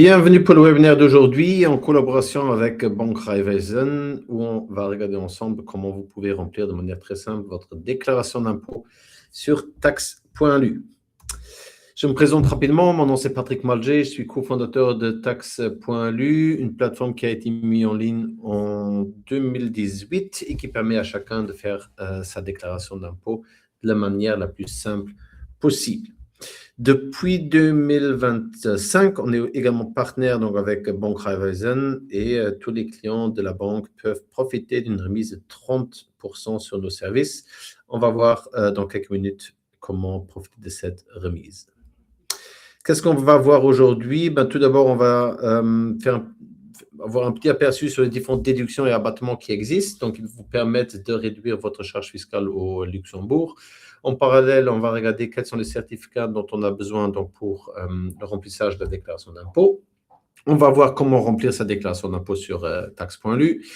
Bienvenue pour le webinaire d'aujourd'hui en collaboration avec Banque Raiffeisen où on va regarder ensemble comment vous pouvez remplir de manière très simple votre déclaration d'impôt sur taxe.lu. Je me présente rapidement, mon nom c'est Patrick Malger, je suis cofondateur de taxe.lu, une plateforme qui a été mise en ligne en 2018 et qui permet à chacun de faire sa déclaration d'impôt de la manière la plus simple possible. Depuis 2025, on est également partenaire donc, avec Banque Raiffeisen et tous les clients de la banque peuvent profiter d'une remise de 30% sur nos services. On va voir dans quelques minutes comment profiter de cette remise. Qu'est-ce qu'on va voir aujourd'hui? Tout d'abord, on va avoir un petit aperçu sur les différentes déductions et abattements qui existent. Donc, ils vous permettent de réduire votre charge fiscale au Luxembourg. En parallèle, on va regarder quels sont les certificats dont on a besoin donc, pour le remplissage de la déclaration d'impôt. On va voir comment remplir sa déclaration d'impôt sur taxe.lu.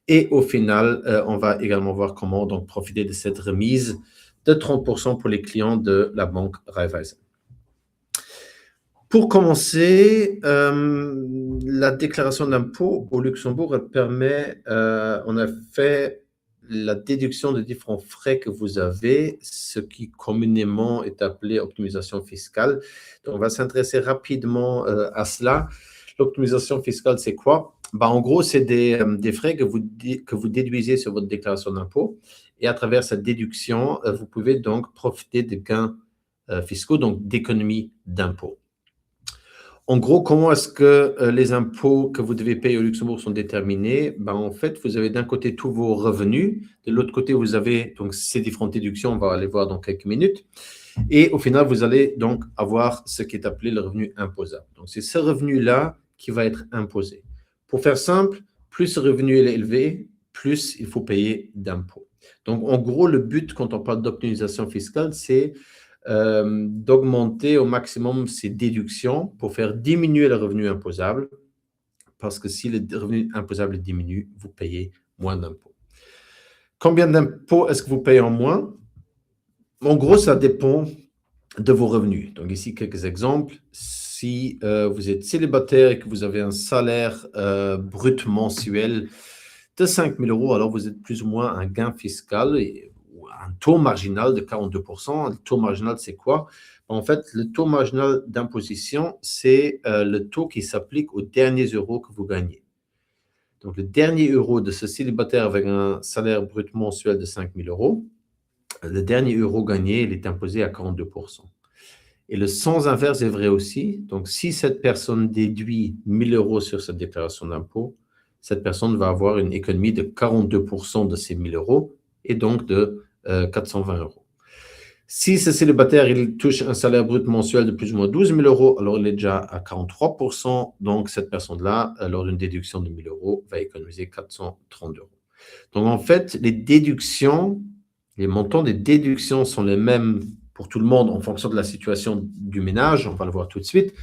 Et au final, on va également voir comment donc, profiter de cette remise de 30% pour les clients de la banque Raiffeisen. Pour commencer, la déclaration d'impôt au Luxembourg, elle permet en effet la déduction de différents frais que vous avez, ce qui communément est appelé optimisation fiscale. Donc, on va s'intéresser rapidement à cela. L'optimisation fiscale, c'est quoi? En gros, c'est des frais que vous déduisez sur votre déclaration d'impôt. Et à travers cette déduction, vous pouvez donc profiter de gains fiscaux, donc d'économies d'impôts. En gros, comment est-ce que les impôts que vous devez payer au Luxembourg sont déterminés? En fait, vous avez d'un côté tous vos revenus, de l'autre côté, vous avez donc ces différentes déductions, on va aller voir dans quelques minutes. Et au final, vous allez donc avoir ce qui est appelé le revenu imposable. Donc, c'est ce revenu-là qui va être imposé. Pour faire simple, plus ce revenu est élevé, plus il faut payer d'impôts. Donc, en gros, le but quand on parle d'optimisation fiscale, c'est d'augmenter au maximum ces déductions pour faire diminuer le revenu imposable, parce que si le revenu imposable diminue, vous payez moins d'impôts. Combien d'impôts est-ce que vous payez en moins? En gros, ça dépend de vos revenus. Donc ici, quelques exemples. Si vous êtes célibataire et que vous avez un salaire brut mensuel de 5 000 €, alors vous êtes plus ou moins un gain fiscal ou un taux marginal de 42%. Le taux marginal, c'est quoi? En fait, le taux marginal d'imposition, c'est le taux qui s'applique aux derniers euros que vous gagnez. Donc, le dernier euro de ce célibataire avec un salaire brut mensuel de 5 000 €, le dernier euro gagné, il est imposé à 42%. Et le sens inverse est vrai aussi. Donc, si cette personne déduit 1 000 € sur sa déclaration d'impôt, cette personne va avoir une économie de 42% de ces 1 000 € et donc de 420 €. Si ce célibataire il touche un salaire brut mensuel de plus ou moins 12 000 €, alors il est déjà à 43%. Donc, cette personne-là, lors d'une déduction de 1 000 €, va économiser 430 €. Donc, en fait, les déductions, les montants des déductions sont les mêmes pour tout le monde en fonction de la situation du ménage. On va le voir tout de suite.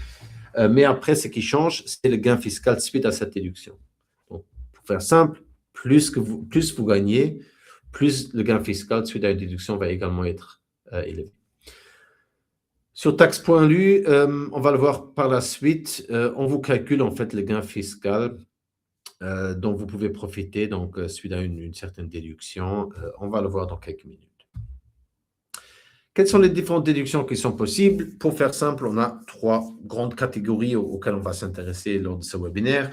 Mais après, ce qui change, c'est le gain fiscal suite à cette déduction. Donc, pour faire simple, plus vous gagnez, plus le gain fiscal suite à une déduction va également être élevé. Sur taxe.lu, on va le voir par la suite. On vous calcule en fait le gain fiscal dont vous pouvez profiter donc, suite à une certaine déduction. On va le voir dans quelques minutes. Quelles sont les différentes déductions qui sont possibles? Pour faire simple, on a 3 grandes catégories auxquelles on va s'intéresser lors de ce webinaire.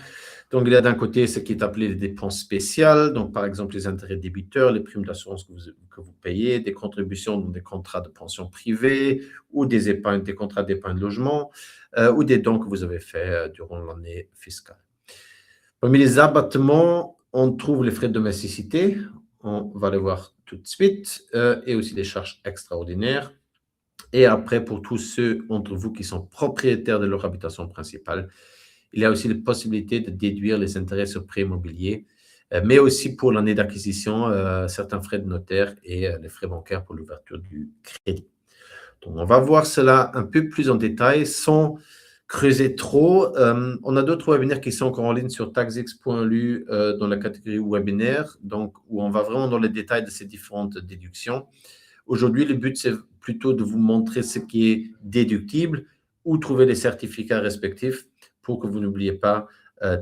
Donc, il y a d'un côté ce qui est appelé les dépenses spéciales, donc par exemple les intérêts débiteurs, les primes d'assurance que vous payez, des contributions dans des contrats de pension privée ou des contrats d'épargne logement ou des dons que vous avez faits durant l'année fiscale. Parmi les abattements, on trouve les frais de domesticité, on va les voir tout de suite, et aussi les charges extraordinaires. Et après, pour tous ceux d'entre vous qui sont propriétaires de leur habitation principale, il y a aussi la possibilité de déduire les intérêts sur prêts immobiliers, mais aussi pour l'année d'acquisition, certains frais de notaire et les frais bancaires pour l'ouverture du crédit. Donc, on va voir cela un peu plus en détail sans creuser trop. On a d'autres webinaires qui sont encore en ligne sur taxx.lu dans la catégorie webinaire, donc où on va vraiment dans les détails de ces différentes déductions. Aujourd'hui, le but, c'est plutôt de vous montrer ce qui est déductible ou trouver les certificats respectifs pour que vous n'oubliez pas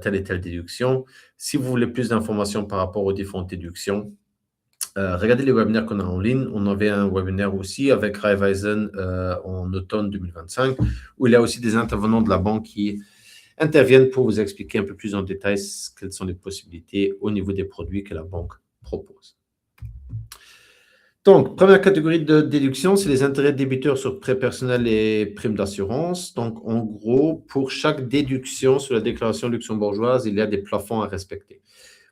telle et telle déduction. Si vous voulez plus d'informations par rapport aux différentes déductions, regardez les webinaires qu'on a en ligne. On avait un webinaire aussi avec Raiffeisen en automne 2025, où il y a aussi des intervenants de la banque qui interviennent pour vous expliquer un peu plus en détail quelles sont les possibilités au niveau des produits que la banque propose. Donc, première catégorie de déduction, c'est les intérêts débiteurs sur prêts personnels et primes d'assurance. Donc, en gros, pour chaque déduction sur la déclaration luxembourgeoise, il y a des plafonds à respecter.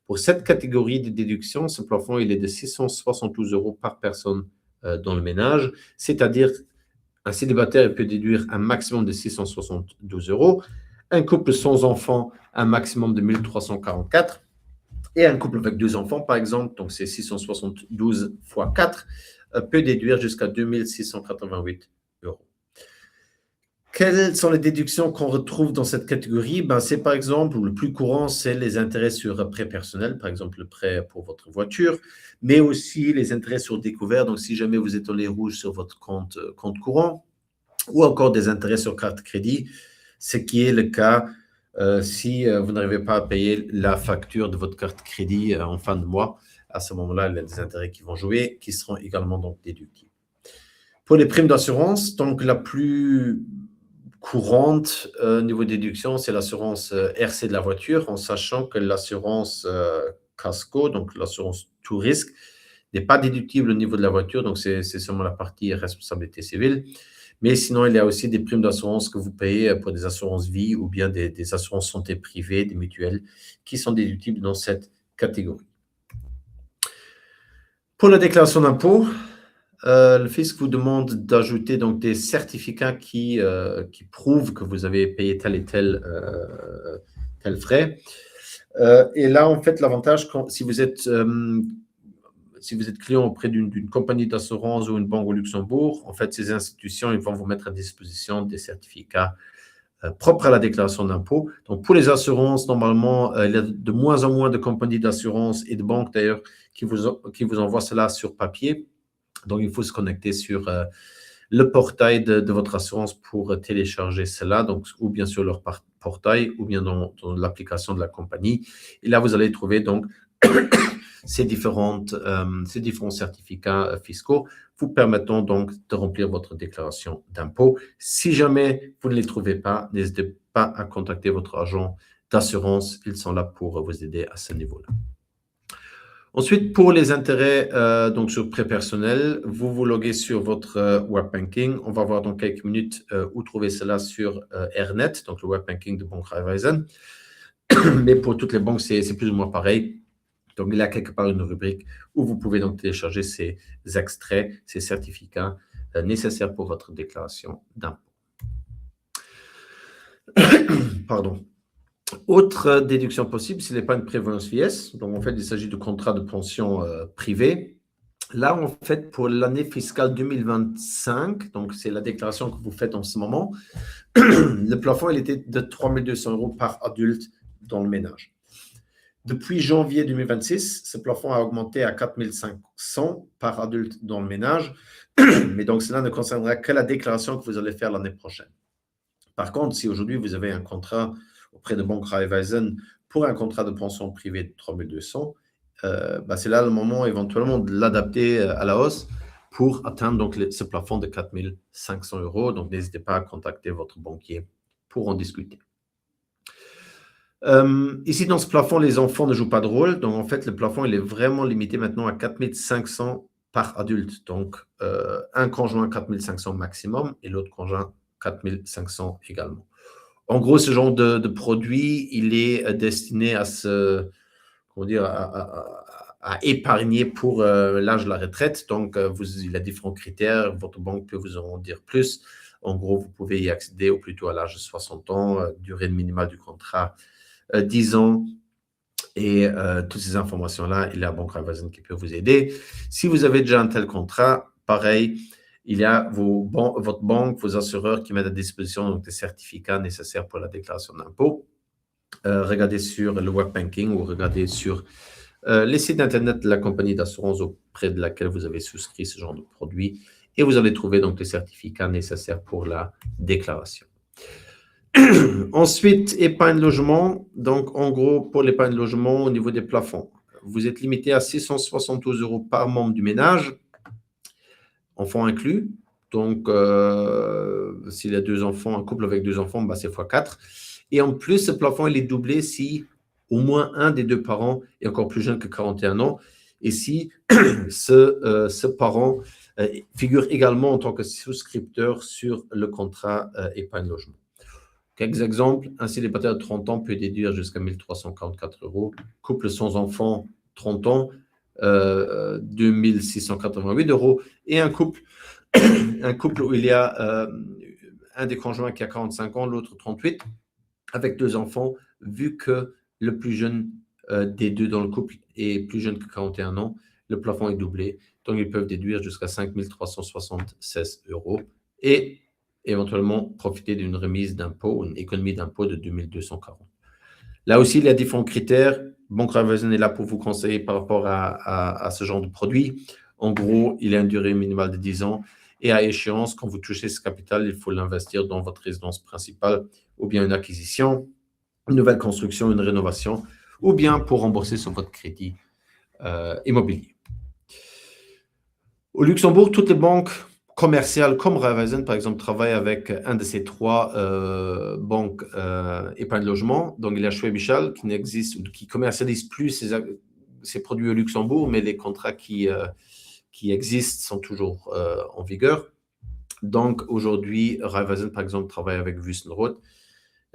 Pour cette catégorie de déduction, ce plafond il est de 672 € par personne dans le ménage, c'est-à-dire un célibataire peut déduire un maximum de 672 €, un couple sans enfants, un maximum de 1344 €, et un couple avec 2 enfants, par exemple, donc c'est 672 fois 4, peut déduire jusqu'à 2688 €. Quelles sont les déductions qu'on retrouve dans cette catégorie? C'est par exemple, le plus courant, c'est les intérêts sur prêt personnel, par exemple le prêt pour votre voiture, mais aussi les intérêts sur découvert, donc si jamais vous êtes en les rouges sur votre compte courant, ou encore des intérêts sur carte crédit, ce qui est le cas si vous n'arrivez pas à payer la facture de votre carte crédit en fin de mois. À ce moment-là, il y a des intérêts qui vont jouer, qui seront également donc déductibles. Pour les primes d'assurance, donc la plus courante niveau déduction, c'est l'assurance RC de la voiture, en sachant que l'assurance casco, donc l'assurance tout risque, n'est pas déductible au niveau de la voiture, donc c'est seulement la partie responsabilité civile. Mais sinon, il y a aussi des primes d'assurance que vous payez pour des assurances vie ou bien des assurances santé privées, des mutuelles, qui sont déductibles dans cette catégorie. Pour la déclaration d'impôt, le fisc vous demande d'ajouter donc des certificats qui prouvent que vous avez payé tel et tel frais. Et là, en fait, l'avantage, si vous êtes client auprès d'une compagnie d'assurance ou une banque au Luxembourg, en fait, ces institutions, ils vont vous mettre à disposition des certificats propres à la déclaration d'impôt. Donc, pour les assurances, normalement, il y a de moins en moins de compagnies d'assurance et de banques, d'ailleurs, qui vous envoient cela sur papier. Donc, il faut se connecter sur le portail de votre assurance pour télécharger cela, donc, ou bien sur leur portail, ou bien dans l'application de la compagnie. Et là, vous allez trouver donc ces différents certificats fiscaux vous permettant donc de remplir votre déclaration d'impôt. Si jamais vous ne les trouvez pas, n'hésitez pas à contacter votre agent d'assurance. Ils sont là pour vous aider à ce niveau-là. Ensuite, pour les intérêts donc sur prêt personnel, vous loguez sur votre web banking. On va voir dans quelques minutes où trouver cela sur Airnet, donc le web banking de Banque Raiffeisen. Mais pour toutes les banques, c'est plus ou moins pareil. Donc, il y a quelque part une rubrique où vous pouvez donc télécharger ces extraits, ces certificats nécessaires pour votre déclaration d'impôt. Pardon. Autre déduction possible, ce n'est pas une prévoyance vieillesse. Donc, en fait, il s'agit de contrats de pension privés. Là, en fait, pour l'année fiscale 2025, donc c'est la déclaration que vous faites en ce moment, le plafond, il était de 3 200 € par adulte dans le ménage. Depuis janvier 2026, ce plafond a augmenté à 4 500 par adulte dans le ménage, mais donc cela ne concernera que la déclaration que vous allez faire l'année prochaine. Par contre, si aujourd'hui vous avez un contrat auprès de Banque Raiffeisen pour un contrat de pension privée de 3 200, c'est là le moment éventuellement de l'adapter à la hausse pour atteindre donc ce plafond de 4 500 €. Donc, n'hésitez pas à contacter votre banquier pour en discuter. Ici, dans ce plafond, les enfants ne jouent pas de rôle. Donc, en fait, le plafond, il est vraiment limité maintenant à 4 500 par adulte. Donc, un conjoint 4 500 maximum et l'autre conjoint 4 500 également. En gros, ce genre de produit, il est destiné à à épargner pour l'âge de la retraite. Donc, il y a différents critères. Votre banque peut vous en dire plus. En gros, vous pouvez y accéder au plus tôt à l'âge de 60 ans, durée minimale du contrat, 10 ans. Et toutes ces informations-là, il y a Banque Raiffeisen qui peut vous aider. Si vous avez déjà un tel contrat, pareil, il y a votre banque, vos assureurs qui mettent à disposition donc, des certificats nécessaires pour la déclaration d'impôt. Regardez sur le web banking ou regardez sur les sites internet de la compagnie d'assurance auprès de laquelle vous avez souscrit ce genre de produit et vous allez trouver donc les certificats nécessaires pour la déclaration. Ensuite, épargne logement. Donc, en gros, pour l'épargne logement, au niveau des plafonds, vous êtes limité à 672 euros par membre du ménage, enfants inclus. Donc, s'il y a 2 enfants, un couple avec 2 enfants, bah, c'est x4. Et en plus, ce plafond, il est doublé si au moins un des 2 parents est encore plus jeune que 41 ans. Et si ce parent figure également en tant que souscripteur sur le contrat épargne logement. Quelques exemples, un célibataire de 30 ans peut déduire jusqu'à 1 344 euros. Couple sans enfant, 30 ans, 2 688 euros. Et un couple où il y a un des conjoints qui a 45 ans, l'autre 38, avec 2 enfants, vu que le plus jeune des 2 dans le couple est plus jeune que 41 ans, le plafond est doublé. Donc, ils peuvent déduire jusqu'à 5 376 euros et éventuellement profiter d'une remise d'impôt, une économie d'impôt de 2 240. Là aussi, il y a différents critères. Banque Raiffeisen est là pour vous conseiller par rapport à ce genre de produit. En gros, il y a une durée minimale de 10 ans et à échéance, quand vous touchez ce capital, il faut l'investir dans votre résidence principale ou bien une acquisition, une nouvelle construction, une rénovation ou bien pour rembourser sur votre crédit immobilier. Au Luxembourg, toutes les banques commerciales comme Raiffeisen, par exemple, travaillent avec un de ces 3 banques épargne logement. Donc, il y a Schwäbisch qui n'existe, qui commercialise plus ces produits au Luxembourg, mais les contrats qui existent sont toujours en vigueur. Donc, aujourd'hui, Raiffeisen, par exemple, travaille avec Wüstenrot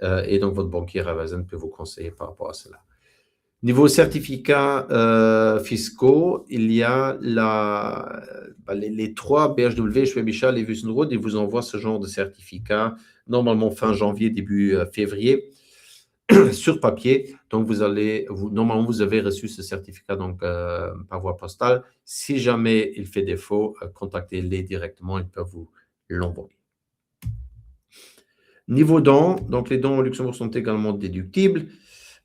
et donc votre banquier Raiffeisen peut vous conseiller par rapport à cela. Niveau certificats fiscaux, il y a les 3 BHW, Schwäbisch et Wüstenrot, ils vous envoient ce genre de certificat, normalement fin janvier, début février, sur papier. Donc, normalement, vous avez reçu ce certificat donc, par voie postale. Si jamais il fait défaut, contactez-les directement, ils peuvent vous l'envoyer. Niveau dons, donc les dons au Luxembourg sont également déductibles.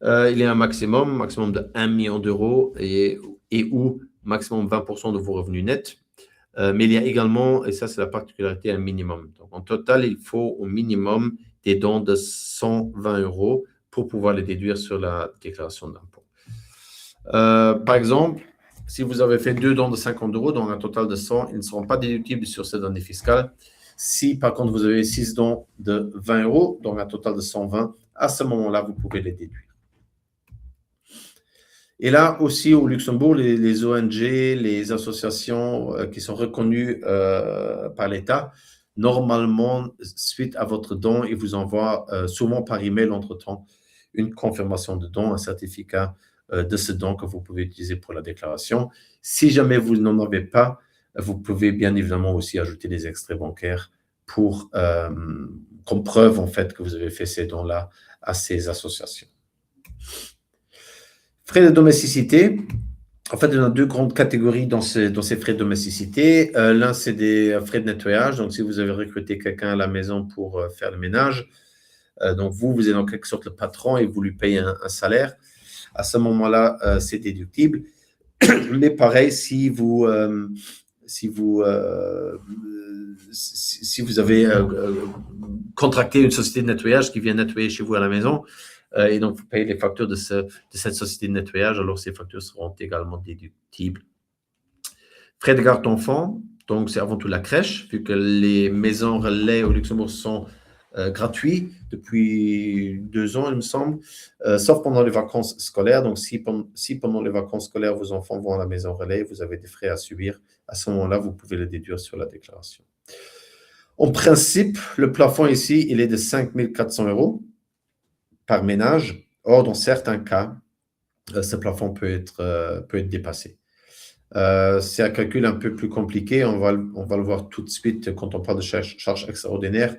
Il y a un maximum de 1 million d'euros et ou maximum 20% de vos revenus nets. Mais il y a également, et ça c'est la particularité, un minimum. Donc, en total, il faut au minimum des dons de 120 euros pour pouvoir les déduire sur la déclaration d'impôt. Par exemple, si vous avez fait 2 dons de 50 euros, donc un total de 100, ils ne seront pas déductibles sur cette donnée fiscale. Si par contre vous avez 6 dons de 20 euros, donc un total de 120, à ce moment-là, vous pouvez les déduire. Et là aussi au Luxembourg, les ONG, les associations qui sont reconnues par l'État, normalement, suite à votre don, ils vous envoient souvent par email entre-temps une confirmation de don, un certificat de ce don que vous pouvez utiliser pour la déclaration. Si jamais vous n'en avez pas, vous pouvez bien évidemment aussi ajouter des extraits bancaires pour, comme preuve en fait que vous avez fait ces dons-là à ces associations. Frais de domesticité. En fait, il y a 2 grandes catégories dans ces frais de domesticité. L'un, c'est des frais de nettoyage. Donc, si vous avez recruté quelqu'un à la maison pour faire le ménage, donc vous êtes en quelque sorte le patron et vous lui payez un salaire. À ce moment-là, c'est déductible. Mais pareil, si vous avez contracté une société de nettoyage qui vient nettoyer chez vous à la maison, et donc vous payez les factures de cette société de nettoyage, alors ces factures seront également déductibles. Frais de garde d'enfants, donc c'est avant tout la crèche, vu que les maisons relais au Luxembourg sont gratuits depuis 2 ans, il me semble, sauf pendant les vacances scolaires. Donc, si pendant les vacances scolaires, vos enfants vont à la maison relais, vous avez des frais à subir, à ce moment-là, vous pouvez les déduire sur la déclaration. En principe, le plafond ici, il est de 5 400 euros par ménage. Or, dans certains cas, ce plafond peut être dépassé. C'est un calcul un peu plus compliqué. On va le voir tout de suite quand on parle de charges extraordinaires.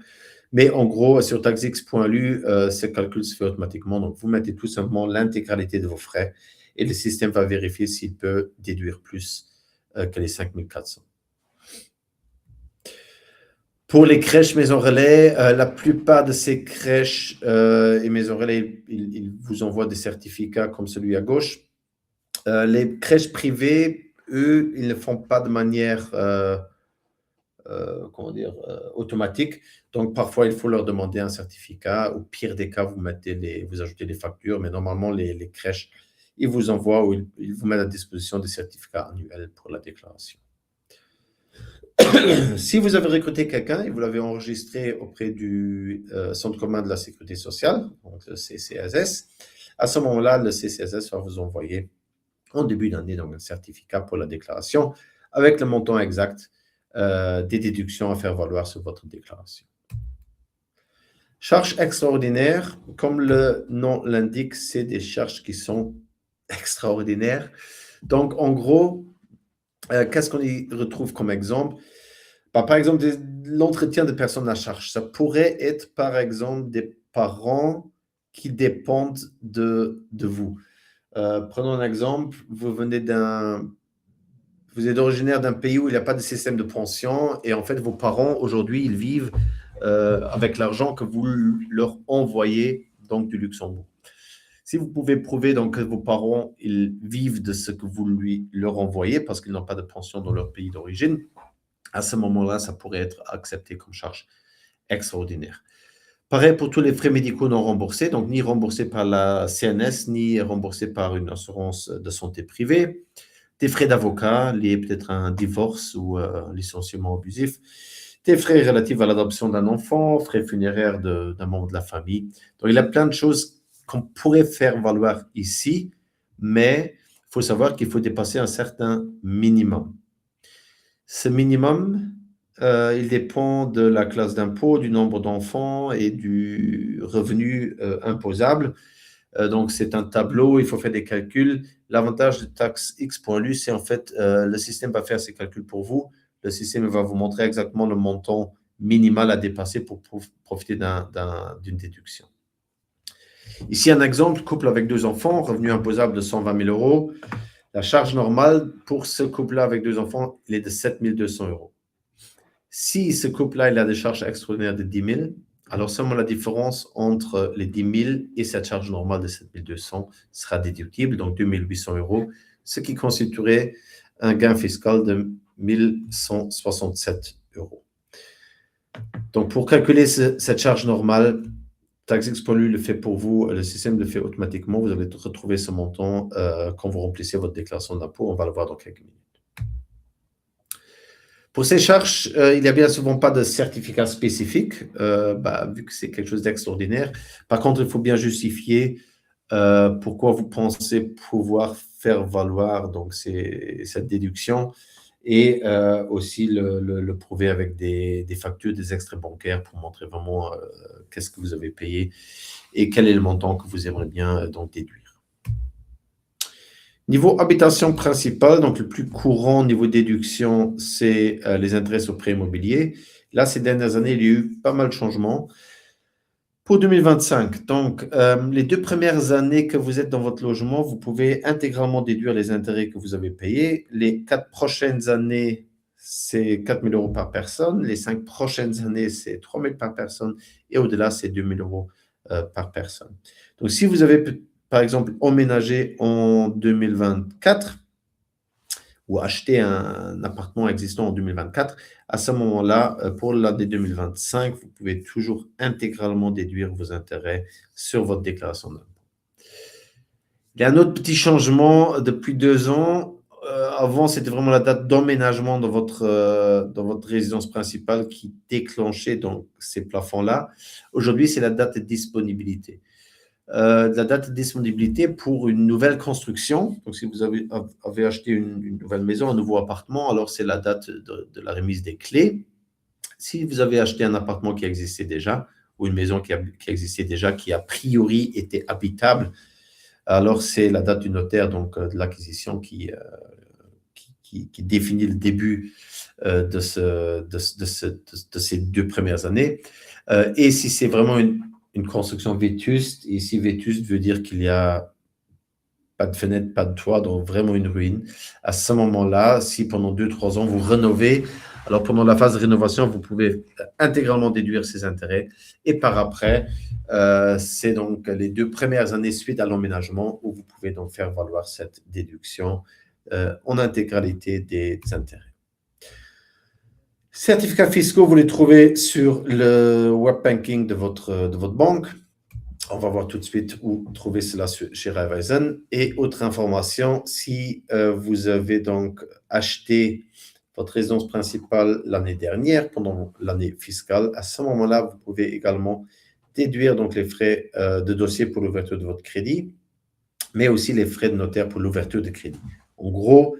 Mais en gros, sur taxix.lu, ce calcul se fait automatiquement. Donc, vous mettez tout simplement l'intégralité de vos frais et le système va vérifier s'il peut déduire plus que les 5 400. Pour les crèches maison relais, la plupart de ces crèches et maisons relais, ils vous envoient des certificats comme celui à gauche. Les crèches privées, eux, ils ne font pas de manière automatique. Donc, parfois, il faut leur demander un certificat. Au pire des cas, vous ajoutez les factures, mais normalement, les crèches, ils vous envoient ou ils vous mettent à disposition des certificats annuels pour la déclaration. Si vous avez recruté quelqu'un et vous l'avez enregistré auprès du Centre commun de la sécurité sociale, donc le CCSS, à ce moment-là, le CCSS va vous envoyer en début d'année donc un certificat pour la déclaration avec le montant exact des déductions à faire valoir sur votre déclaration. Charges extraordinaires, comme le nom l'indique, c'est des charges qui sont extraordinaires. Donc, en gros, qu'est-ce qu'on y retrouve comme exemple? Par exemple, l'entretien de personnes à charge. Ça pourrait être, par exemple, des parents qui dépendent de vous. Prenons un exemple, vous êtes originaire d'un pays où il n'y a pas de système de pension et en fait, vos parents, aujourd'hui, ils vivent avec l'argent que vous leur envoyez donc du Luxembourg. Si vous pouvez prouver donc, que vos parents ils vivent de ce que vous leur envoyez parce qu'ils n'ont pas de pension dans leur pays d'origine, à ce moment-là, ça pourrait être accepté comme charge extraordinaire. Pareil pour tous les frais médicaux non remboursés, donc ni remboursés par la CNS, ni remboursés par une assurance de santé privée. Des frais d'avocat liés peut-être à un divorce ou un licenciement abusif. Des frais relatifs à l'adoption d'un enfant, frais funéraires d'un membre de la famille. Donc, il y a plein de choses qu'on pourrait faire valoir ici, mais il faut savoir qu'il faut dépasser un certain minimum. Ce minimum, il dépend de la classe d'impôt, du nombre d'enfants et du revenu imposable. Donc, c'est un tableau, il faut faire des calculs. L'avantage de taxe X.lu, c'est en fait, le système va faire ces calculs pour vous. Le système va vous montrer exactement le montant minimal à dépasser pour profiter d'une déduction. Ici, un exemple, couple avec 2 enfants, revenu imposable de 120 000 euros. La charge normale pour ce couple-là avec 2 enfants, il est de 7 200 euros. Si ce couple-là, il a des charges extraordinaires de 10 000, alors seulement la différence entre les 10 000 et cette charge normale de 7 200 sera déductible, donc 2 800 euros, ce qui constituerait un gain fiscal de 1 167 euros. Donc, pour calculer cette charge normale, Taxe X.lu le fait pour vous, le système le fait automatiquement. Vous allez retrouver ce montant quand vous remplissez votre déclaration d'impôt. On va le voir dans quelques minutes. Pour ces charges, il n'y a bien souvent pas de certificat spécifique, vu que c'est quelque chose d'extraordinaire. Par contre, il faut bien justifier pourquoi vous pensez pouvoir faire valoir donc, cette déduction et aussi le prouver avec des factures, des extraits bancaires pour montrer vraiment qu'est-ce que vous avez payé et quel est le montant que vous aimeriez bien donc déduire. Niveau habitation principale, donc le plus courant niveau déduction, c'est les intérêts sur prêts immobiliers. Là, ces dernières années, il y a eu pas mal de changements. Pour 2025, donc les 2 premières années que vous êtes dans votre logement, vous pouvez intégralement déduire les intérêts que vous avez payés. Les 4 prochaines années, c'est 4 000 euros par personne. Les 5 prochaines années, c'est 3 000 par personne. Et au-delà, c'est 2 000 euros par personne. Donc, si vous avez, par exemple, emménagé en 2024 ou acheté un appartement existant en 2024, à ce moment-là, pour l'année 2025, vous pouvez toujours intégralement déduire vos intérêts sur votre déclaration d'impôt. Il y a un autre petit changement depuis 2 ans. Avant, c'était vraiment la date d'emménagement dans votre résidence principale qui déclenchait donc ces plafonds-là. Aujourd'hui, c'est la date de disponibilité. La date de disponibilité pour une nouvelle construction. Donc, si vous avez acheté une nouvelle maison, un nouveau appartement, alors c'est la date de la remise des clés. Si vous avez acheté un appartement qui existait déjà ou une maison qui existait déjà, qui a priori était habitable, alors c'est la date du notaire, donc de l'acquisition qui définit le début de ces 2 premières années. Et si c'est vraiment une construction vétuste, et ici vétuste veut dire qu'il n'y a pas de fenêtre, pas de toit, donc vraiment une ruine. À ce moment-là, si pendant 2-3 ans, vous rénovez, alors pendant la phase de rénovation, vous pouvez intégralement déduire ces intérêts. Et par après, c'est donc les 2 premières années suite à l'emménagement où vous pouvez donc faire valoir cette déduction en intégralité des intérêts. Certificats fiscaux, vous les trouvez sur le web banking de votre banque. On va voir tout de suite où trouver cela chez Raiffeisen. Et autre information, si vous avez donc acheté votre résidence principale l'année dernière, pendant l'année fiscale, à ce moment-là, vous pouvez également déduire donc les frais de dossier pour l'ouverture de votre crédit, mais aussi les frais de notaire pour l'ouverture de crédit. En gros,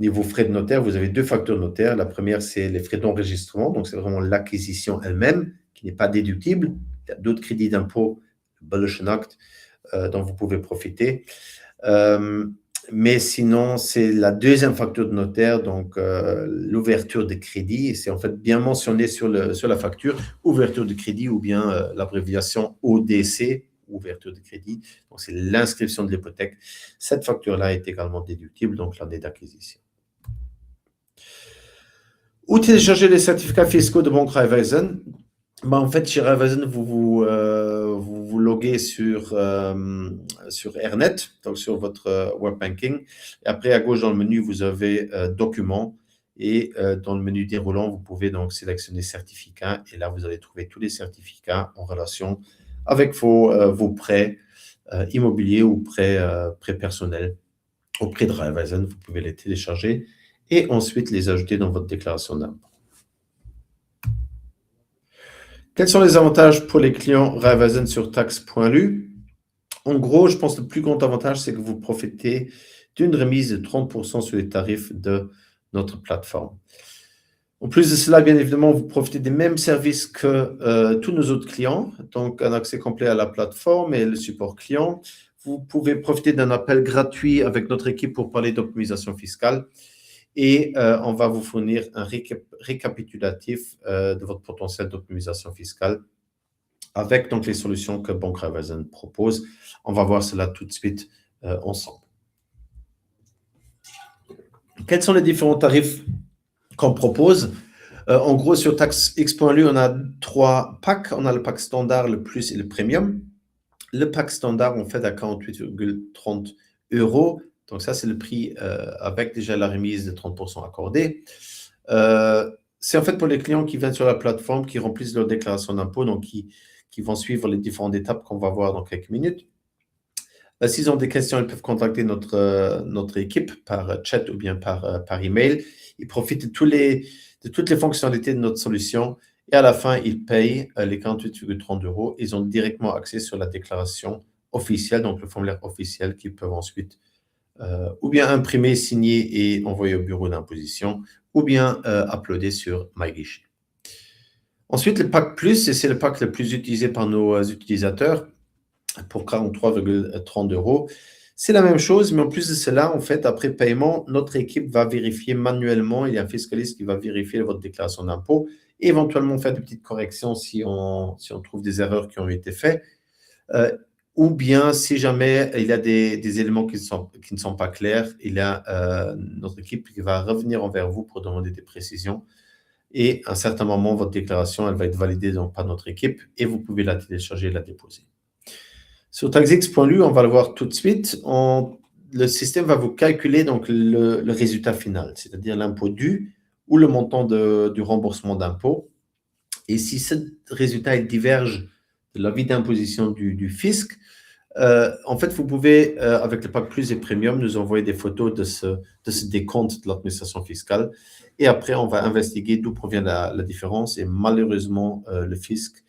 niveau frais de notaire, vous avez deux factures notaires. La première, c'est les frais d'enregistrement, donc c'est vraiment l'acquisition elle-même qui n'est pas déductible. Il y a d'autres crédits d'impôt, Belastingakte, dont vous pouvez profiter. Mais sinon, c'est la deuxième facture de notaire, donc l'ouverture de crédit. Et c'est en fait bien mentionné sur la facture, ouverture de crédit ou bien l'abréviation ODC, ouverture de crédit. Donc, c'est l'inscription de l'hypothèque. Cette facture-là est également déductible, donc l'année d'acquisition. Où télécharger les certificats fiscaux de Banque Raiffeisen? En fait, chez Raiffeisen, vous loguez sur Airnet, donc sur votre web banking. Et après, à gauche dans le menu, vous avez Documents. Et dans le menu déroulant, vous pouvez donc sélectionner Certificats. Et là, vous allez trouver tous les certificats en relation avec vos prêts immobiliers ou prêts personnels auprès de Raiffeisen. Vous pouvez les télécharger et ensuite les ajouter dans votre déclaration d'impôt. Quels sont les avantages pour les clients Raiffeisen sur taxe.lu? En gros, je pense que le plus grand avantage, c'est que vous profitez d'une remise de 30% sur les tarifs de notre plateforme. En plus de cela, bien évidemment, vous profitez des mêmes services que tous nos autres clients, donc un accès complet à la plateforme et le support client. Vous pouvez profiter d'un appel gratuit avec notre équipe pour parler d'optimisation fiscale. Et on va vous fournir un récapitulatif de votre potentiel d'optimisation fiscale avec donc les solutions que Banque Raiffeisen propose. On va voir cela tout de suite ensemble. Quels sont les différents tarifs qu'on propose? En gros, sur taxx.lu, on a 3 packs. On a le pack standard, le plus et le premium. Le pack standard, on fait à 48,30 €. Donc ça, c'est le prix avec déjà la remise de 30% accordée. C'est en fait pour les clients qui viennent sur la plateforme, qui remplissent leur déclaration d'impôt, donc qui vont suivre les différentes étapes qu'on va voir dans quelques minutes. S'ils ont des questions, ils peuvent contacter notre équipe par chat ou bien par email. Ils profitent de toutes les fonctionnalités de notre solution et à la fin, ils payent les 48,30 €. Ils ont directement accès sur la déclaration officielle, donc le formulaire officiel qu'ils peuvent ensuite ou bien imprimer, signer et envoyer au bureau d'imposition, ou bien uploader sur MyGuichet. Ensuite, le pack plus, et c'est le pack le plus utilisé par nos utilisateurs, pour 43,30 €. C'est la même chose, mais en plus de cela, en fait, après paiement, notre équipe va vérifier manuellement, il y a un fiscaliste qui va vérifier votre déclaration d'impôt, et éventuellement faire des petites corrections si on trouve des erreurs qui ont été faites. Ou bien, si jamais il y a des éléments qui ne sont pas clairs, il y a notre équipe qui va revenir envers vous pour demander des précisions. Et à un certain moment, votre déclaration, elle va être validée donc, par notre équipe et vous pouvez la télécharger et la déposer. Sur taxx.lu, on va le voir tout de suite. Le système va vous calculer donc, le résultat final, c'est-à-dire l'impôt dû ou le montant du remboursement d'impôt. Et si ce résultat diverge de l'avis d'imposition du fisc, en fait, vous pouvez, avec le pack plus et premium, nous envoyer des photos de ce décompte de l'administration fiscale. Et après, on va investiguer d'où provient la différence. Et malheureusement, le fisc,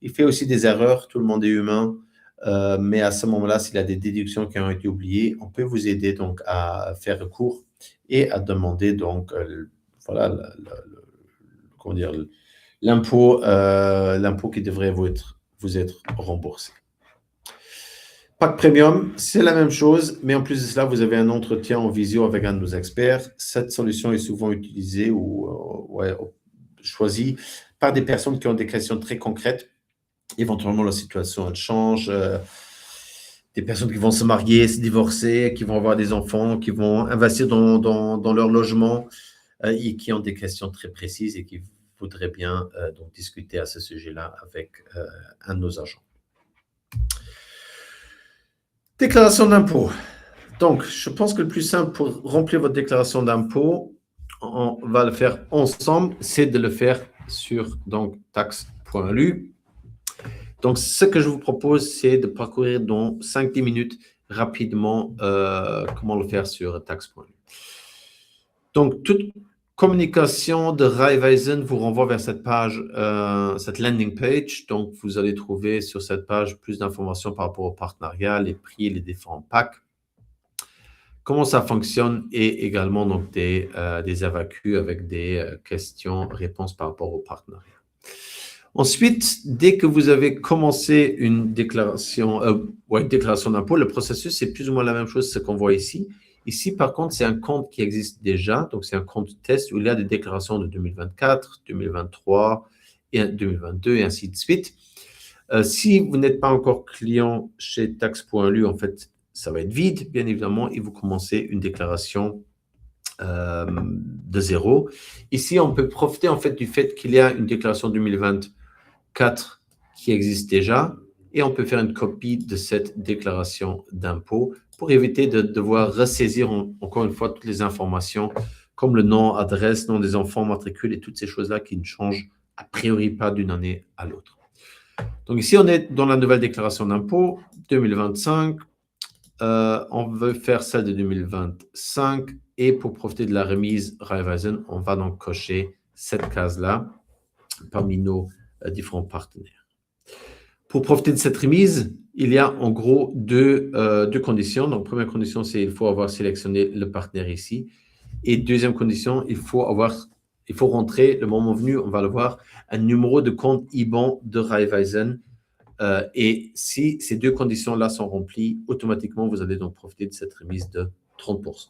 il fait aussi des erreurs. Tout le monde est humain. Mais à ce moment-là, s'il y a des déductions qui ont été oubliées, on peut vous aider donc à faire recours et à demander donc, voilà, comment dire, l'impôt qui devrait vous être remboursé. Pack Premium, c'est la même chose, mais en plus de cela, vous avez un entretien en visio avec un de nos experts. Cette solution est souvent utilisée ou choisie par des personnes qui ont des questions très concrètes. Éventuellement, la situation, elle change. Des personnes qui vont se marier, se divorcer, qui vont avoir des enfants, qui vont investir dans leur logement et qui ont des questions très précises et qui voudraient bien donc discuter à ce sujet-là avec un de nos agents. Déclaration d'impôt. Donc, je pense que le plus simple pour remplir votre déclaration d'impôt, on va le faire ensemble, c'est de le faire sur donc taxe.lu. Donc, ce que je vous propose, c'est de parcourir dans 5-10 minutes rapidement comment le faire sur taxe.lu. Donc, toute communication de Raiffeisen vous renvoie vers cette page, cette landing page. Donc, vous allez trouver sur cette page plus d'informations par rapport au partenariat, les prix, les différents packs, comment ça fonctionne et également donc des FAQ avec des questions-réponses par rapport au partenariat. Ensuite, dès que vous avez commencé une déclaration d'impôt, le processus, c'est plus ou moins la même chose, ce qu'on voit ici. Ici, par contre, c'est un compte qui existe déjà. Donc, c'est un compte test où il y a des déclarations de 2024, 2023, et 2022 et ainsi de suite. Si vous n'êtes pas encore client chez taxe.lu, en fait, ça va être vide, bien évidemment, et vous commencez une déclaration de zéro. Ici, on peut profiter en fait du fait qu'il y a une déclaration 2024 qui existe déjà et on peut faire une copie de cette déclaration d'impôt pour éviter de devoir ressaisir encore une fois toutes les informations comme le nom, adresse, nom des enfants, matricule et toutes ces choses-là qui ne changent a priori pas d'une année à l'autre. Donc ici, on est dans la nouvelle déclaration d'impôt 2025. On veut faire celle de 2025 et pour profiter de la remise Raiffeisen, on va donc cocher cette case-là parmi nos différents partenaires. Pour profiter de cette remise, il y a en gros deux conditions. Donc, première condition, c'est qu'il faut avoir sélectionné le partenaire ici. Et deuxième condition, il faut rentrer, le moment venu, on va le voir, un numéro de compte IBAN de Raiffeisen. Et si ces deux conditions-là sont remplies, automatiquement, vous allez donc profiter de cette remise de 30%.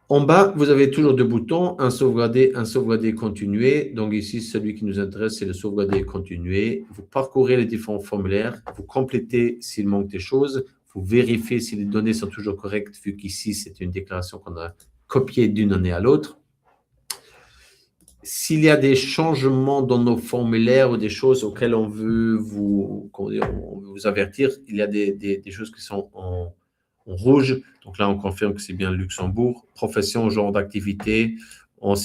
En bas, vous avez toujours deux boutons, un sauvegarder, continuer. Donc ici, celui qui nous intéresse, c'est le sauvegarder et continuer. Vous parcourez les différents formulaires, vous complétez s'il manque des choses, vous vérifiez si les données sont toujours correctes, vu qu'ici, c'est une déclaration qu'on a copiée d'une année à l'autre. S'il y a des changements dans nos formulaires ou des choses auxquelles on veut vous avertir, il y a des choses qui sont en rouge. Donc là, on confirme que c'est bien Luxembourg. Profession, genre d'activité, on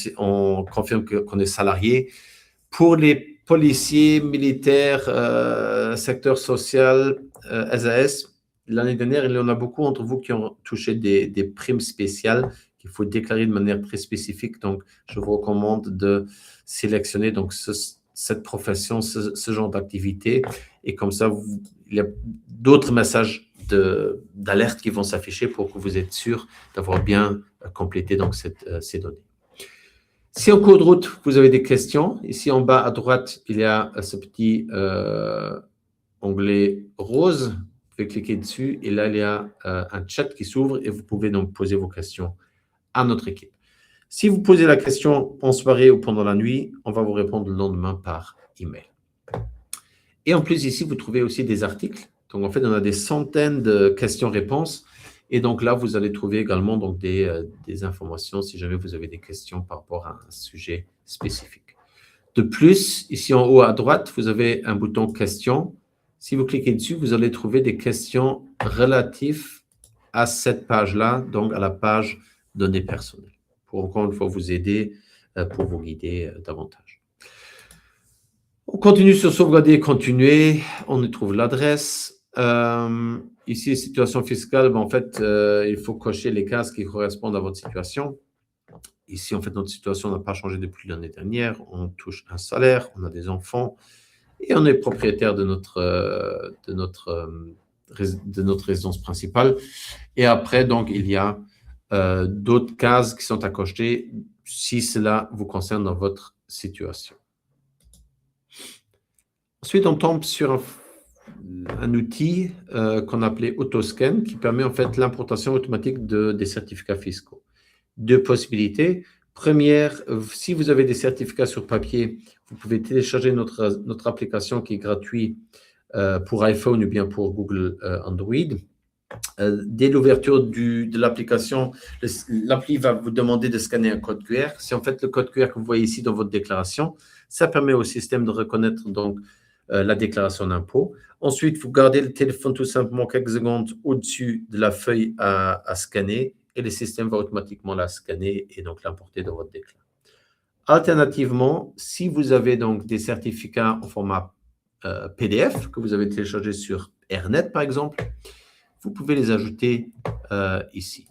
confirme qu'on est salarié. Pour les policiers, militaires, secteur social, SAS, l'année dernière, il y en a beaucoup entre vous qui ont touché des primes spéciales qu'il faut déclarer de manière très spécifique. Donc, je vous recommande de sélectionner donc, cette profession, ce genre d'activité. Et comme ça, il y a d'autres messages d'alerte qui vont s'afficher pour que vous êtes sûr d'avoir bien complété donc, ces données. Si en cours de route, vous avez des questions, ici en bas à droite, il y a ce petit onglet rose. Vous pouvez cliquer dessus et là, il y a un chat qui s'ouvre et vous pouvez donc poser vos questions à notre équipe. Si vous posez la question en soirée ou pendant la nuit, on va vous répondre le lendemain par email. Et en plus, ici, vous trouvez aussi des articles. Donc, en fait, on a des centaines de questions-réponses. Et donc là, vous allez trouver également donc, des informations si jamais vous avez des questions par rapport à un sujet spécifique. De plus, ici en haut à droite, vous avez un bouton « Questions ». Si vous cliquez dessus, vous allez trouver des questions relatives à cette page-là, donc à la page « Données personnelles », pour encore une fois vous aider, pour vous guider davantage. On continue sur « Sauvegarder et continuer ». On y trouve l'adresse. Ici, situation fiscale, en fait, il faut cocher les cases qui correspondent à votre situation. Ici, en fait, notre situation n'a pas changé depuis l'année dernière. On touche un salaire, on a des enfants et on est propriétaire de notre résidence principale. Et après, donc, il y a d'autres cases qui sont à cocher si cela vous concerne dans votre situation. Ensuite, on tombe sur un outil qu'on appelait Autoscan qui permet en fait l'importation automatique des certificats fiscaux. Deux possibilités. Première, si vous avez des certificats sur papier, vous pouvez télécharger notre application qui est gratuite pour iPhone ou bien pour Google Android. Dès l'ouverture de l'application, l'appli va vous demander de scanner un code QR. C'est en fait le code QR que vous voyez ici dans votre déclaration. Ça permet au système de reconnaître donc la déclaration d'impôt. Ensuite, vous gardez le téléphone tout simplement quelques secondes au-dessus de la feuille à scanner et le système va automatiquement la scanner et donc l'importer dans votre déclaration. Alternativement, si vous avez donc des certificats en format PDF que vous avez téléchargé sur Airnet, par exemple, vous pouvez les ajouter ici.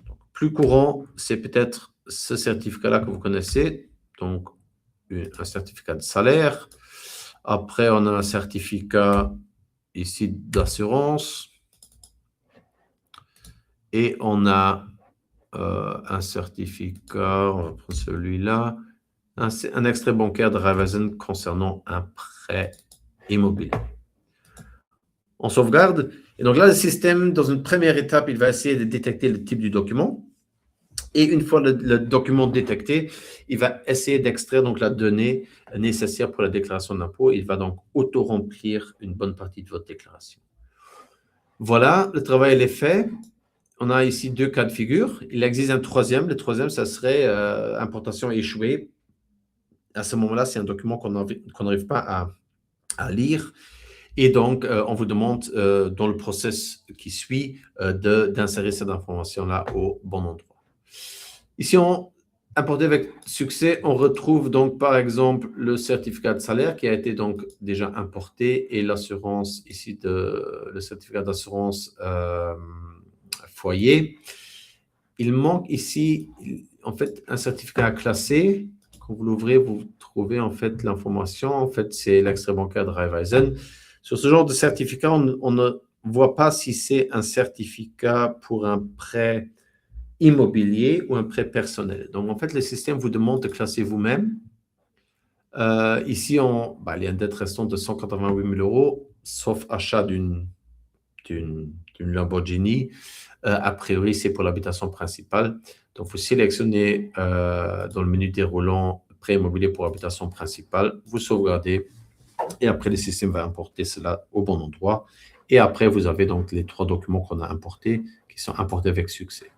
Donc, plus courant, c'est peut-être ce certificat-là que vous connaissez, donc un certificat de salaire. Après, on a un certificat ici d'assurance. Et on a un certificat, on va prendre celui-là, un extrait bancaire de Raiffeisen concernant un prêt immobilier. On sauvegarde. Et donc là, le système, dans une première étape, il va essayer de détecter le type du document. Et une fois le document détecté, il va essayer d'extraire donc la donnée nécessaire pour la déclaration d'impôt. Il va donc auto-remplir une bonne partie de votre déclaration. Voilà, le travail est fait. On a ici 2 cas de figure. Il existe un troisième. Le troisième, ça serait importation échouée. À ce moment-là, c'est un document qu'on n'arrive pas à lire. Et donc, on vous demande, dans le process qui suit, d'insérer cette information-là au bon endroit. Ici, on importé avec succès, on retrouve donc, par exemple, le certificat de salaire qui a été donc déjà importé et l'assurance ici, le certificat d'assurance foyer. Il manque ici, en fait, un certificat classé. Quand vous l'ouvrez, vous trouvez en fait l'information. En fait, c'est l'extrait bancaire de Raiffeisen. Sur ce genre de certificat, on ne voit pas si c'est un certificat pour un prêt immobilier ou un prêt personnel. Donc, en fait, le système vous demande de classer vous-même. Ici, il y a une dette restante de 188 000 €, sauf achat d'une Lamborghini. A priori, c'est pour l'habitation principale. Donc, vous sélectionnez dans le menu déroulant prêt immobilier pour habitation principale, vous sauvegardez et après, le système va importer cela au bon endroit. Et après, vous avez donc les 3 documents qu'on a importés qui sont importés avec succès.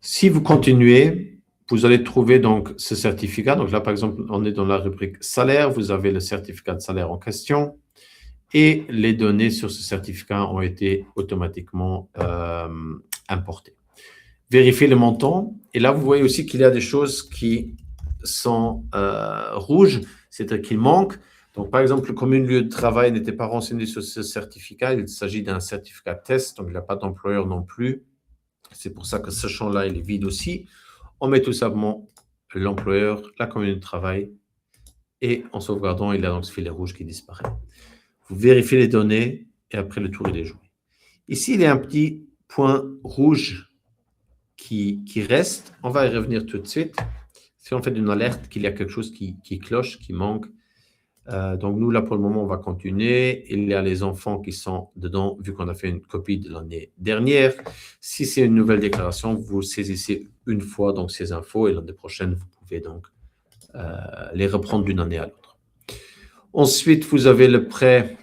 Si vous continuez, vous allez trouver donc ce certificat. Donc là, par exemple, on est dans la rubrique salaire. Vous avez le certificat de salaire en question. Et les données sur ce certificat ont été automatiquement importées. Vérifiez le montant. Et là, vous voyez aussi qu'il y a des choses qui sont rouges, c'est-à-dire qu'il manque. Donc, par exemple, le commune lieu de travail n'était pas renseigné sur ce certificat. Il s'agit d'un certificat test, donc il n'y a pas d'employeur non plus. C'est pour ça que ce champ-là, il est vide aussi. On met tout simplement l'employeur, la commune de travail, et en sauvegardant, il y a donc ce filet rouge qui disparaît. Vous vérifiez les données et après le tour, il est joué. Ici, il y a un petit point rouge qui reste. On va y revenir tout de suite. Si on fait une alerte qu'il y a quelque chose qui cloche, qui manque. Donc, nous, là, pour le moment, on va continuer. Il y a les enfants qui sont dedans, vu qu'on a fait une copie de l'année dernière. Si c'est une nouvelle déclaration, vous saisissez une fois donc, ces infos et l'année prochaine, vous pouvez donc les reprendre d'une année à l'autre. Ensuite, vous avez le prêt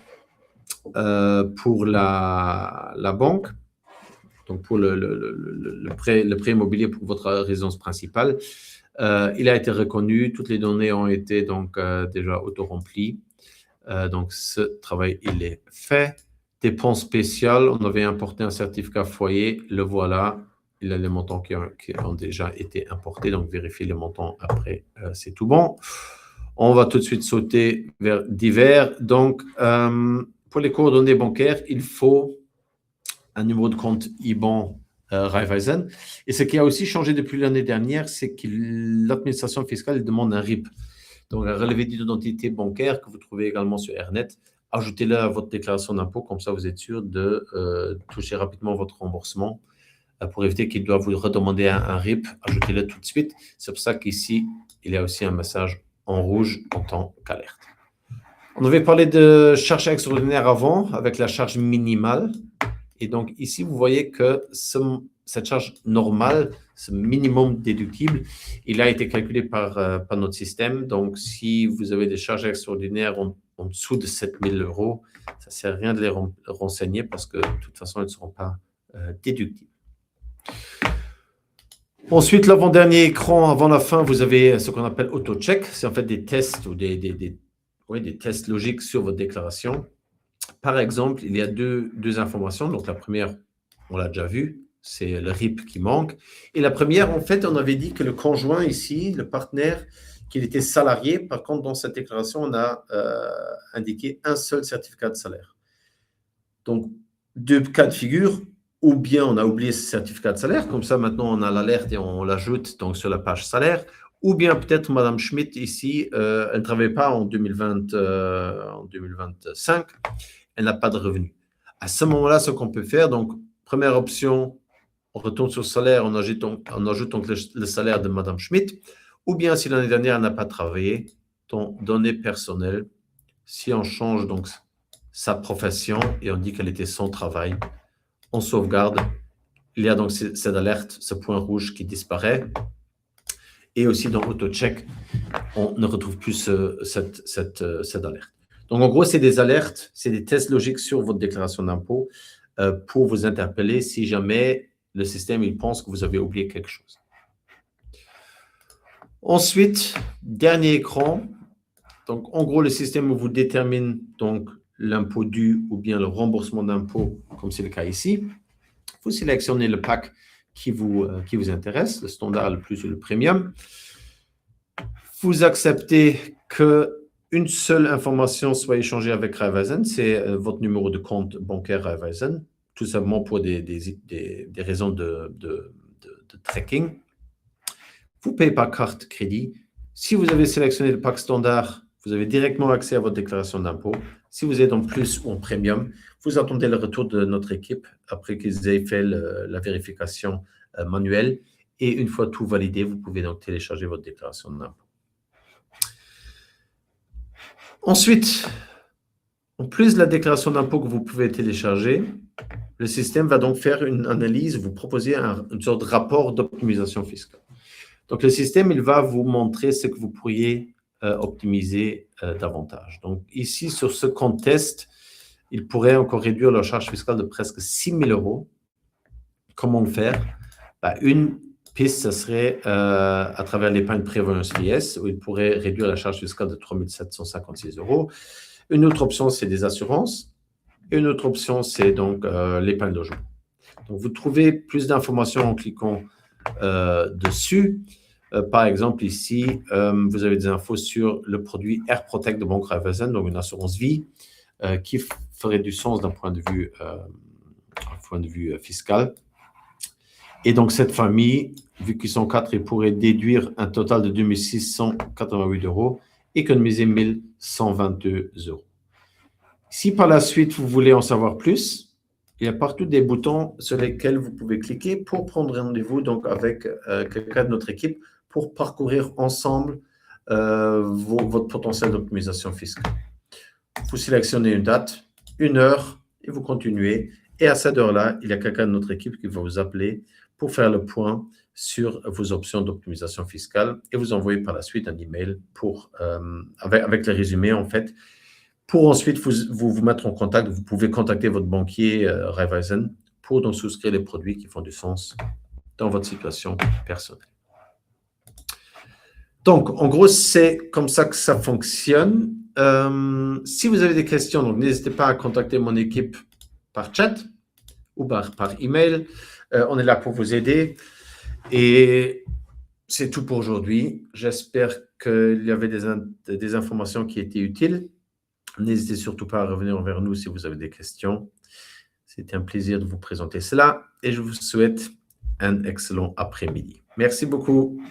pour la banque, donc pour le prêt immobilier pour votre résidence principale. Il a été reconnu, toutes les données ont été donc déjà auto-remplies. Donc, ce travail, il est fait. Dépenses spéciales, on avait importé un certificat foyer, le voilà. Il a les montants qui ont déjà été importés, donc vérifiez les montants après, c'est tout bon. On va tout de suite sauter vers divers. Donc, pour les coordonnées bancaires, il faut un numéro de compte IBAN Raiffeisen. Et ce qui a aussi changé depuis l'année dernière, c'est que l'administration fiscale demande un RIB, donc un relevé d'identité bancaire que vous trouvez également sur Airnet. Ajoutez-le à votre déclaration d'impôt, comme ça vous êtes sûr de toucher rapidement votre remboursement. Pour éviter qu'il doit vous redemander un RIB, ajoutez-le tout de suite. C'est pour ça qu'ici, il y a aussi un message en rouge en tant qu'alerte. On avait parlé de charge extraordinaire avant, avec la charge minimale. Et donc ici, vous voyez que cette charge normale, ce minimum déductible, il a été calculé par notre système. Donc, si vous avez des charges extraordinaires en dessous de 7 000 €, ça ne sert à rien de les renseigner parce que de toute façon, elles ne seront pas déductibles. Ensuite, l'avant-dernier écran, avant la fin, vous avez ce qu'on appelle auto-check. C'est en fait des tests ou des tests logiques sur votre déclaration. Par exemple, il y a deux informations. Donc, la première, on l'a déjà vue. c'est le RIP qui manque. Et la première, en fait, on avait dit que le conjoint ici, le partenaire, qu'il était salarié. Par contre, dans cette déclaration, on a indiqué un seul certificat de salaire. Donc, deux cas de figure, ou bien on a oublié ce certificat de salaire, comme ça maintenant on a l'alerte et on l'ajoute donc sur la page salaire, ou bien peut-être Madame Schmidt ici, elle ne travaille pas en 2025, elle n'a pas de revenus. À ce moment-là, ce qu'on peut faire, donc première option, on retourne sur le salaire, on ajoute donc le salaire de Madame Schmidt, ou bien si l'année dernière elle n'a pas travaillé, ton données personnelles, si on change donc sa profession et on dit qu'elle était sans travail, on sauvegarde, il y a donc cette alerte, ce point rouge qui disparaît. Et aussi dans AutoCheck, on ne retrouve plus cette alerte. Donc en gros, c'est des alertes, c'est des tests logiques sur votre déclaration d'impôt pour vous interpeller si jamais le système il pense que vous avez oublié quelque chose. Ensuite, dernier écran. Donc en gros, le système vous détermine donc l'impôt dû ou bien le remboursement d'impôt, comme c'est le cas ici. Vous sélectionnez le pack qui vous intéresse, le standard, le plus ou le premium. Vous acceptez qu'une seule information soit échangée avec Raiffeisen, c'est votre numéro de compte bancaire Raiffeisen, tout simplement pour des raisons de tracking. Vous payez par carte crédit. Si vous avez sélectionné le pack standard, vous avez directement accès à votre déclaration d'impôt. Si vous êtes en plus ou en premium, vous attendez le retour de notre équipe après qu'ils aient fait la vérification manuelle. Et une fois tout validé, vous pouvez donc télécharger votre déclaration d'impôt. Ensuite, en plus de la déclaration d'impôt que vous pouvez télécharger, le système va donc faire une analyse, vous proposer une sorte de rapport d'optimisation fiscale. Donc, le système, il va vous montrer ce que vous pourriez optimiser davantage. Donc, ici, sur ce compte test, il pourrait encore réduire leur charge fiscale de presque 6 000 €. Comment le faire? Une piste, ce serait à travers l'épargne prévoyance vieillesse, où il pourrait réduire la charge fiscale de 3 756 €. Une autre option, c'est des assurances. Et une autre option, c'est donc l'épargne logement. Donc, vous trouvez plus d'informations en cliquant dessus. Par exemple, ici, vous avez des infos sur le produit Air Protect de Banque Raiffeisen, donc une assurance vie qui ferait du sens d'un point de vue fiscal. Et donc, cette famille, vu qu'ils sont 4, ils pourraient déduire un total de 2 688 € et économiser 1 122 €. Si par la suite, vous voulez en savoir plus, il y a partout des boutons sur lesquels vous pouvez cliquer pour prendre rendez-vous donc avec quelqu'un de notre équipe pour parcourir ensemble votre potentiel d'optimisation fiscale. Vous sélectionnez une date, une heure, et vous continuez. Et à cette heure-là, il y a quelqu'un de notre équipe qui va vous appeler pour faire le point sur vos options d'optimisation fiscale et vous envoyer par la suite un email avec le résumé, en fait, pour ensuite vous mettre en contact. Vous pouvez contacter votre banquier Raiffeisen pour donc souscrire les produits qui font du sens dans votre situation personnelle. Donc, en gros, c'est comme ça que ça fonctionne. Si vous avez des questions, donc n'hésitez pas à contacter mon équipe par chat ou par email. On est là pour vous aider. Et c'est tout pour aujourd'hui. J'espère qu'il y avait des informations qui étaient utiles. N'hésitez surtout pas à revenir vers nous si vous avez des questions. C'était un plaisir de vous présenter cela et je vous souhaite un excellent après-midi. Merci beaucoup.